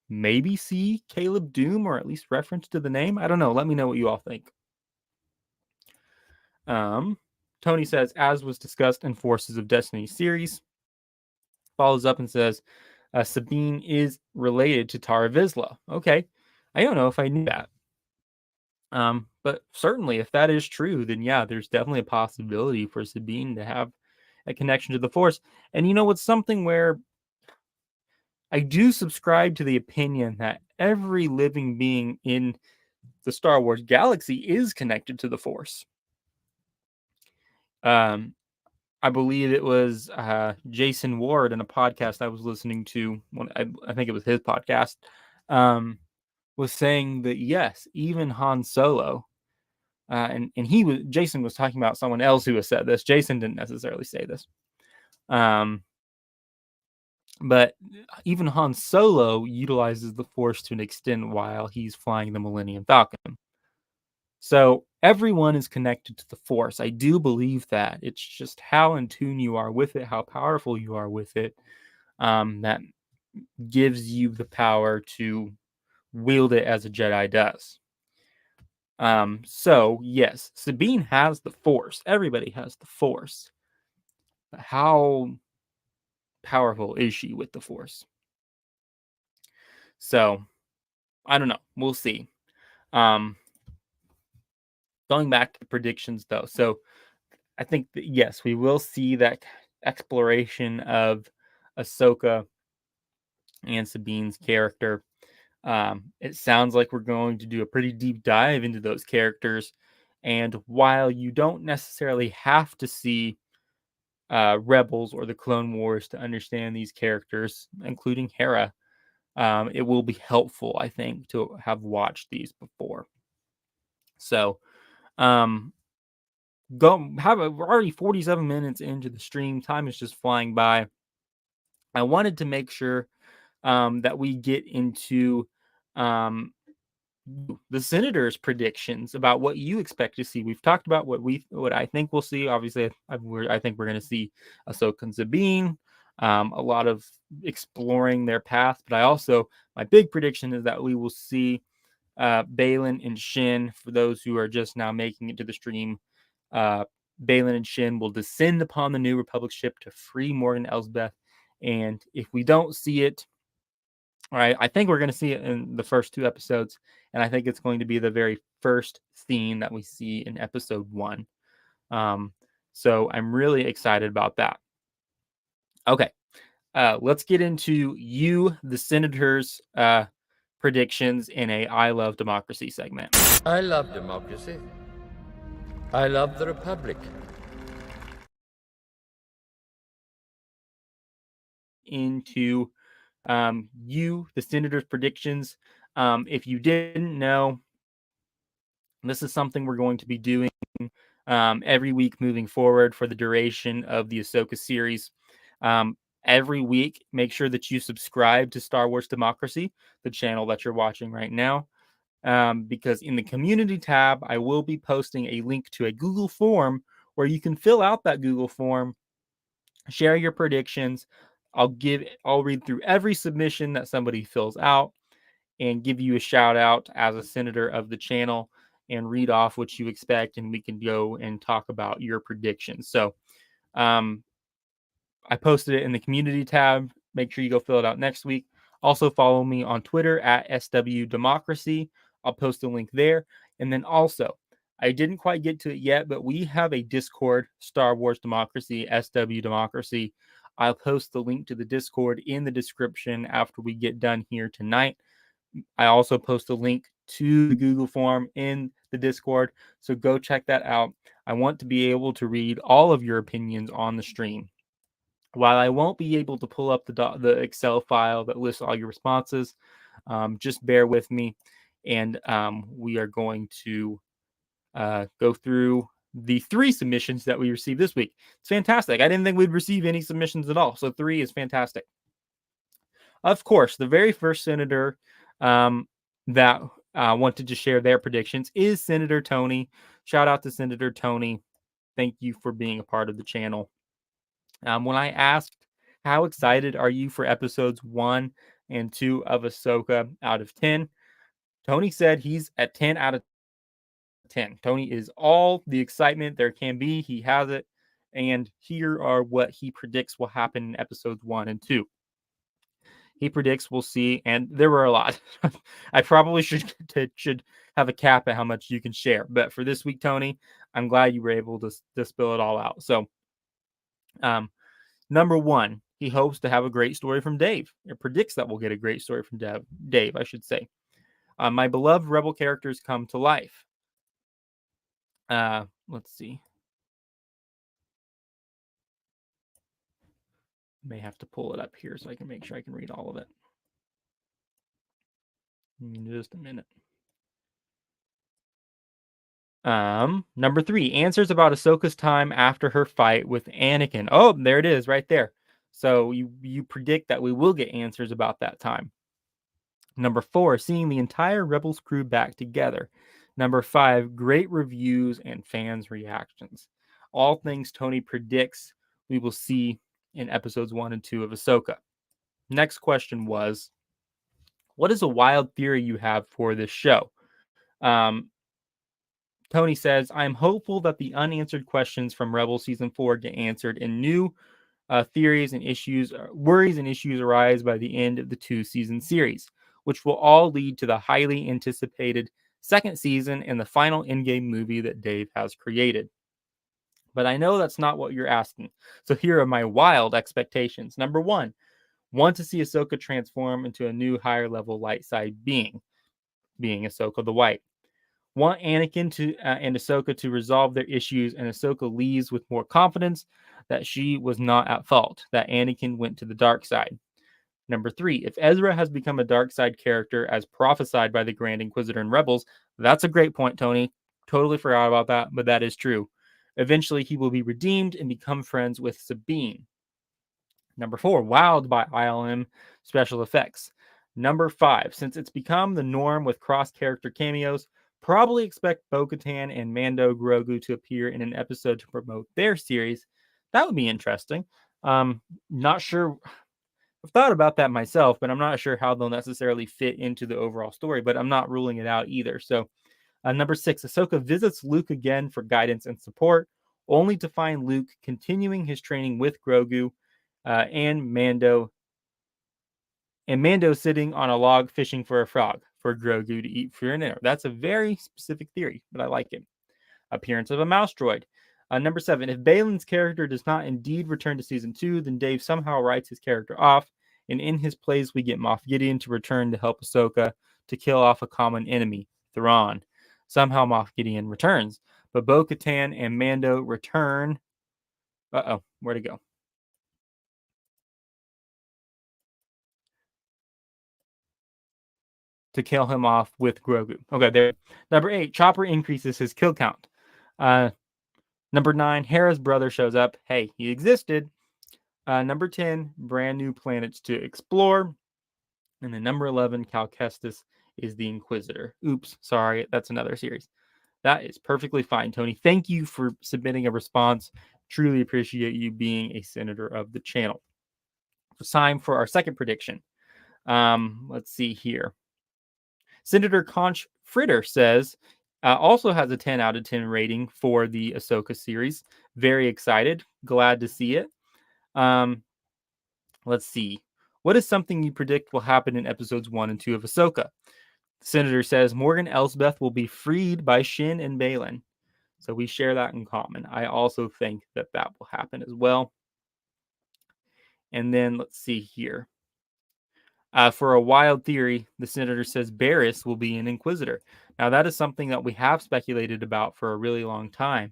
maybe see Caleb Doom, or at least reference to the name. I don't know. Let me know what you all think. Tony says, as was discussed in Forces of Destiny series, follows up and says, Sabine is related to Tara Vizsla. Okay. I don't know if I knew that. But certainly if that is true, then yeah, there's definitely a possibility for Sabine to have a connection to the Force. And it's something where I do subscribe to the opinion that every living being in the Star Wars galaxy is connected to the Force. I believe it was Jason Ward in a podcast I was listening to. I think it was his podcast. Was saying that yes, even Han Solo, and Jason was talking about someone else who has said this. Jason didn't necessarily say this, but even Han Solo utilizes the Force to an extent while he's flying the Millennium Falcon. So everyone is connected to the Force. I do believe that. It's just how in tune you are with it, how powerful you are with it, that gives you the power to wield it as a Jedi does. So yes, Sabine has the Force. Everybody has the Force. But how powerful is she with the Force? So I don't know. We'll see. Going back to the predictions though. So I think that yes, we will see that exploration of Ahsoka and Sabine's character. It sounds like we're going to do a pretty deep dive into those characters. And while you don't necessarily have to see Rebels or the Clone Wars to understand these characters, including Hera, it will be helpful, I think, to have watched these before. So, we're already 47 minutes into the stream. Time is just flying by. I wanted to make sure that we get into the senators' predictions about what you expect to see. We've talked about what I think we'll see. Obviously, I think we're going to see Ahsoka and Sabine, a lot of exploring their path. But my big prediction is that we will see Baylan and Shin. For those who are just now making it to the stream, Baylan and Shin will descend upon the New Republic ship to free Morgan Elsbeth. And if we don't see it, all right, I think we're going to see it in the first 2 episodes, and I think it's going to be the very first scene that we see in episode 1. So I'm really excited about that. Okay, let's get into the senators' predictions in a I Love Democracy segment. I love democracy. I love the Republic. Into the senators' predictions. If you didn't know, this is something we're going to be doing every week moving forward for the duration of the Ahsoka series. Every week, make sure that you subscribe to Star Wars Democracy, the channel that you're watching right now, because in the community tab, I will be posting a link to a Google form where you can fill out that Google form, share your predictions. I'll read through every submission that somebody fills out and give you a shout out as a senator of the channel and read off what you expect, and we can go and talk about your predictions. So I posted it in the community tab. Make sure you go fill it out next week. Also follow me on Twitter at SWDemocracy. I'll post a link there. And then also, I didn't quite get to it yet, but we have a Discord, Star Wars Democracy, SW Democracy. I'll post the link to the Discord in the description after we get done here tonight. I also post a link to the Google form in the Discord, so go check that out. I want to be able to read all of your opinions on the stream. While I won't be able to pull up the Excel file that lists all your responses, just bear with me, and we are going to go through the 3 submissions that we received this week. It's fantastic. I didn't think we'd receive any submissions at all, so 3 is fantastic. Of course, the very first senator that wanted to share their predictions is Senator Tony. Shout out to Senator Tony. Thank you for being a part of the channel. When I asked, how excited are you for episodes 1 and 2 of Ahsoka out of 10? Tony said he's at 10 out of 10. Tony is all the excitement there can be. He has it. And here are what he predicts will happen in episodes 1 and 2. He predicts we'll see, and there were a lot. I probably should have a cap at how much you can share. But for this week, Tony, I'm glad you were able to spill it all out. So, number 1, he hopes to have a great story from Dave. It predicts that we'll get a great story from Dave, I should say. My beloved Rebel characters come to life. Let's see. May have to pull it up here so I can make sure I can read all of it. In just a minute. Number 3, answers about Ahsoka's time after her fight with Anakin. Oh, there it is right there. So you predict that we will get answers about that time. Number 4, seeing the entire Rebels crew back together. Number 5, great reviews and fans' reactions. All things Tony predicts we will see in episodes 1 and 2 of Ahsoka. Next question was, what is a wild theory you have for this show? Tony says, I'm hopeful that the unanswered questions from Rebel Season 4 get answered and new theories and issues, worries and issues arise by the end of the 2-season series, which will all lead to the highly anticipated second season and the final in-game movie that Dave has created. But I know that's not what you're asking. So here are my wild expectations. Number 1, want to see Ahsoka transform into a new higher level light side being Ahsoka the White. Want Anakin and Ahsoka to resolve their issues, and Ahsoka leaves with more confidence that she was not at fault, that Anakin went to the dark side. Number 3, if Ezra has become a dark side character as prophesied by the Grand Inquisitor in Rebels, that's a great point, Tony. Totally forgot about that, but that is true. Eventually, he will be redeemed and become friends with Sabine. Number 4, wowed by ILM special effects. Number 5, since it's become the norm with cross-character cameos, probably expect Bo-Katan and Mando Grogu to appear in an episode to promote their series. That would be interesting. Not sure. I've thought about that myself, but I'm not sure how they'll necessarily fit into the overall story, but I'm not ruling it out either. So, number 6, Ahsoka visits Luke again for guidance and support, only to find Luke continuing his training with Grogu and Mando sitting on a log fishing for a frog for Grogu to eat for dinner. That's a very specific theory, but I like it. Appearance of a mouse droid. Number 7, if Balin's character does not indeed return to season 2, then Dave somehow writes his character off, and in his place we get Moff Gideon to return to help Ahsoka to kill off a common enemy, Thrawn. Somehow Moff Gideon returns, but Bo-Katan and Mando return. Where'd it go? To kill him off with Grogu. Okay, there. Number 8, Chopper increases his kill count. Number 9, Hera's brother shows up. Hey, he existed. Number 10, brand new planets to explore. And then number 11, Cal Kestis is the Inquisitor. Oops, sorry, that's another series. That is perfectly fine, Tony. Thank you for submitting a response. Truly appreciate you being a senator of the channel. It's time for our second prediction. Let's see here. Senator Conch Fritter says, also has a 10 out of 10 rating for the Ahsoka series. Very excited. Glad to see it. Let's see. What is something you predict will happen in episodes 1 and 2 of Ahsoka? The senator says Morgan Elsbeth will be freed by Shin and Baylan. So we share that in common. I also think that will happen as well. And then let's see here. For a wild theory, the senator says Barriss will be an Inquisitor. Now, that is something that we have speculated about for a really long time,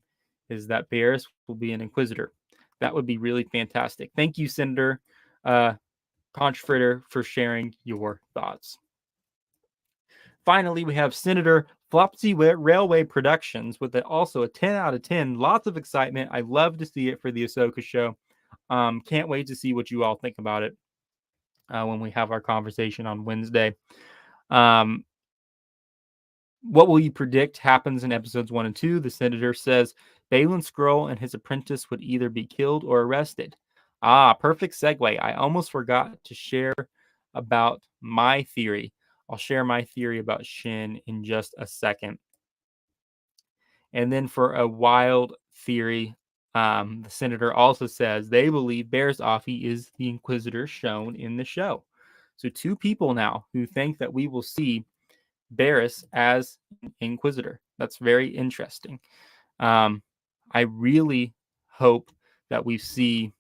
is that Barriss will be an Inquisitor. That would be really fantastic. Thank you, Senator Conch Fritter, for sharing your thoughts. Finally, we have Senator Flopsy Railway Productions with also a 10 out of 10. Lots of excitement. I love to see it for the Ahsoka show. Can't wait to see what you all think about it when we have our conversation on Wednesday. What will you predict happens in episodes 1 and 2? The senator says Baylan Skoll and his apprentice would either be killed or arrested. Perfect segue. I almost forgot to share about my theory. I'll share my theory about Shin in just a second. And then for a wild theory, the senator also says they believe Bears Offie is the Inquisitor shown in the show. So 2 people now who think that we will see Barris as Inquisitor. That's very interesting. I really hope that we see.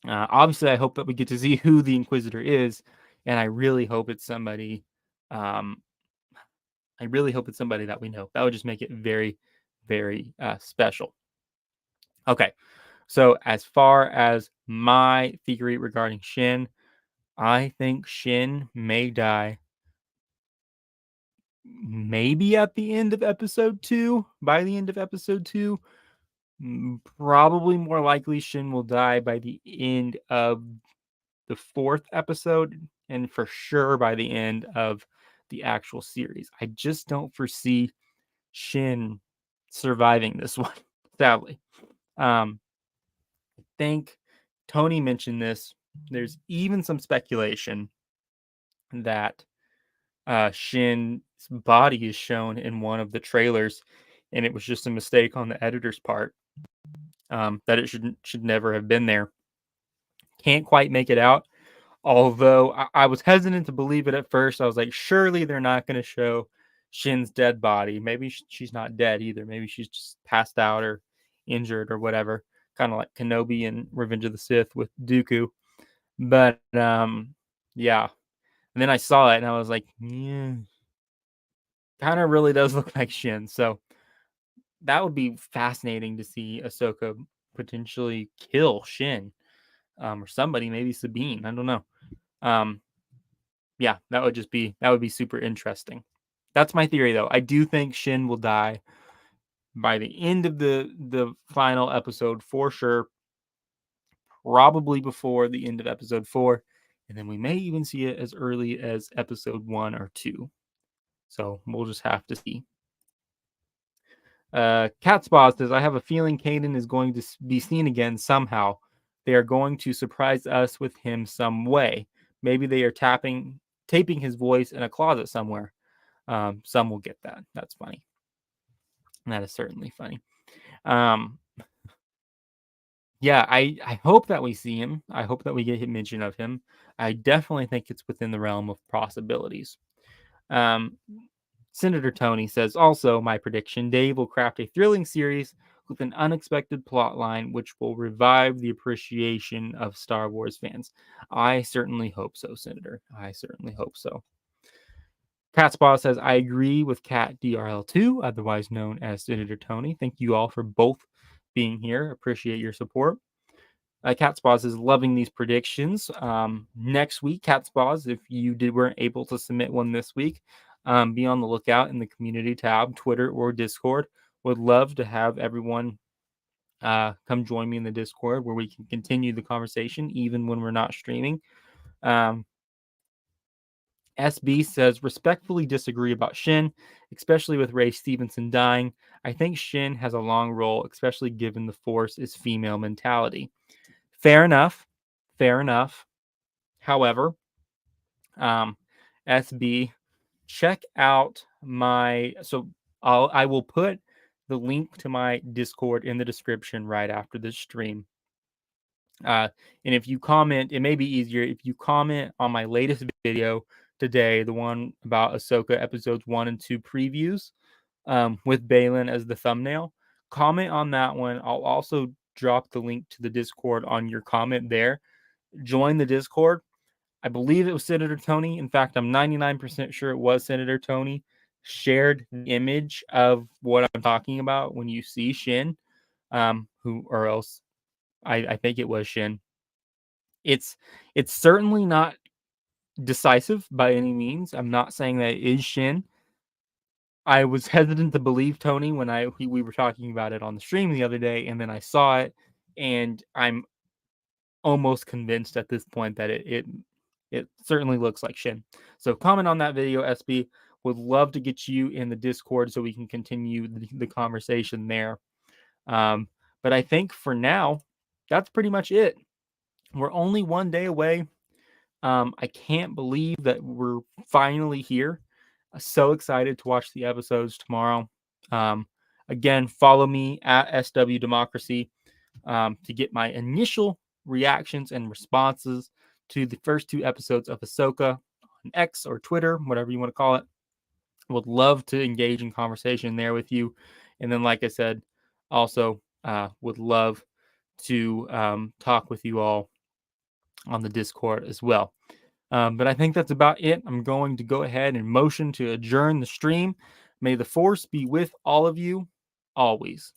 Obviously, I hope that we get to see who the Inquisitor is, and I really hope it's somebody. I really hope it's somebody that we know. That would just make it very, very special. Okay, so as far as my theory regarding Shin, I think Shin may die maybe at the end of episode 2. By the end of episode 2, probably more likely Shin will die by the end of the 4th episode, and for sure by the end of the actual series. I just don't foresee Shin surviving this one, sadly. I think Tony mentioned this. There's even some speculation that Shin's body is shown in one of the trailers, and it was just a mistake on the editor's part. That it should never have been there. Can't quite make it out. Although I was hesitant to believe it at first. I was like, surely they're not going to show Shin's dead body. Maybe she's not dead either. Maybe she's just passed out or injured or whatever. Kind of like Kenobi in Revenge of the Sith with Dooku. But yeah. And then I saw it and I was like, yeah, kind of really does look like Shin. So that would be fascinating to see Ahsoka potentially kill Shin, or somebody, maybe Sabine. I don't know. Yeah, that would be super interesting. That's my theory, though. I do think Shin will die by the end of the final episode for sure. Probably before the end of episode 4, and then we may even see it as early as episode 1 or 2. So we'll just have to see. Catspaw says, I have a feeling Kanan is going to be seen again somehow. They are going to surprise us with him some way. Maybe they are taping his voice in a closet somewhere. Some will get that. That's funny. That is certainly funny. Yeah, I hope that we see him. I hope that we get mention of him. I definitely think it's within the realm of possibilities. Senator Tony says, also, my prediction, Dave will craft a thrilling series with an unexpected plot line which will revive the appreciation of Star Wars fans. I certainly hope so, Senator. I certainly hope so. Catspaw says, I agree with Cat DRL2, otherwise known as Senator Tony. Thank you all for both being here. Appreciate your support. Catspaws is loving these predictions. Next week, Catspaws, if you weren't able to submit one this week, be on the lookout in the community tab, Twitter or Discord. Would love to have everyone come join me in the Discord where we can continue the conversation even when we're not streaming. SB says, respectfully disagree about Shin, especially with Ray Stevenson dying. I think Shin has a long role, especially given the Force is female mentality. Fair enough. Fair enough. However, SB, check out my. So I will put the link to my Discord in the description right after this stream. And if you comment, it may be easier if you comment on my latest video today, the one about Ahsoka episodes 1 and 2 previews, with Baylan as the thumbnail. Comment on that one. I'll also drop the link to the Discord on your comment there. Join the Discord. I believe it was Senator Tony. In fact, I'm 99% sure it was Senator Tony. Shared the image of what I'm talking about when you see Shin, or else I think it was Shin. It's certainly not decisive by any means. I'm not saying that it is Shin. I was hesitant to believe Tony when we were talking about it on the stream the other day, and then I saw it, and I'm almost convinced at this point that it certainly looks like Shin. So comment on that video, SB. Would love to get you in the Discord so we can continue the conversation there. But I think for now, that's pretty much it. We're only one day away. I can't believe that we're finally here. So excited to watch the episodes tomorrow. Again, follow me at SW Democracy to get my initial reactions and responses to the first 2 episodes of Ahsoka on X or Twitter, whatever you want to call it. Would love to engage in conversation there with you. And then, like I said, also would love to talk with you all on the Discord as well. But I think that's about it. I'm going to go ahead and motion to adjourn the stream. May the force be with all of you always.